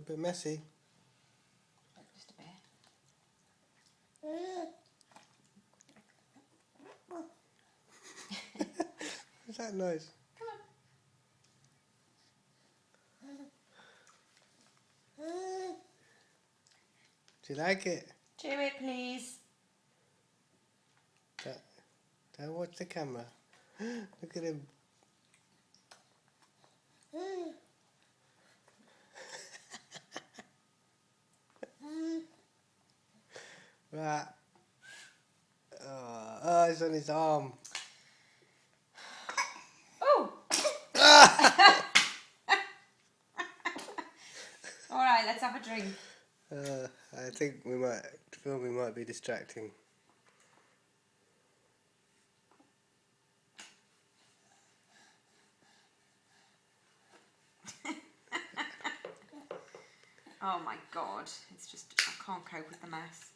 bit messy. Just a bit. What's that noise? Come on. Do you like it? Chew it, please. Don't watch the camera. Look at him. Right. Oh, it's on his arm. Oh! Alright, let's have a drink. I think filming might be distracting. Oh my god, it's just, I can't cope with the mess.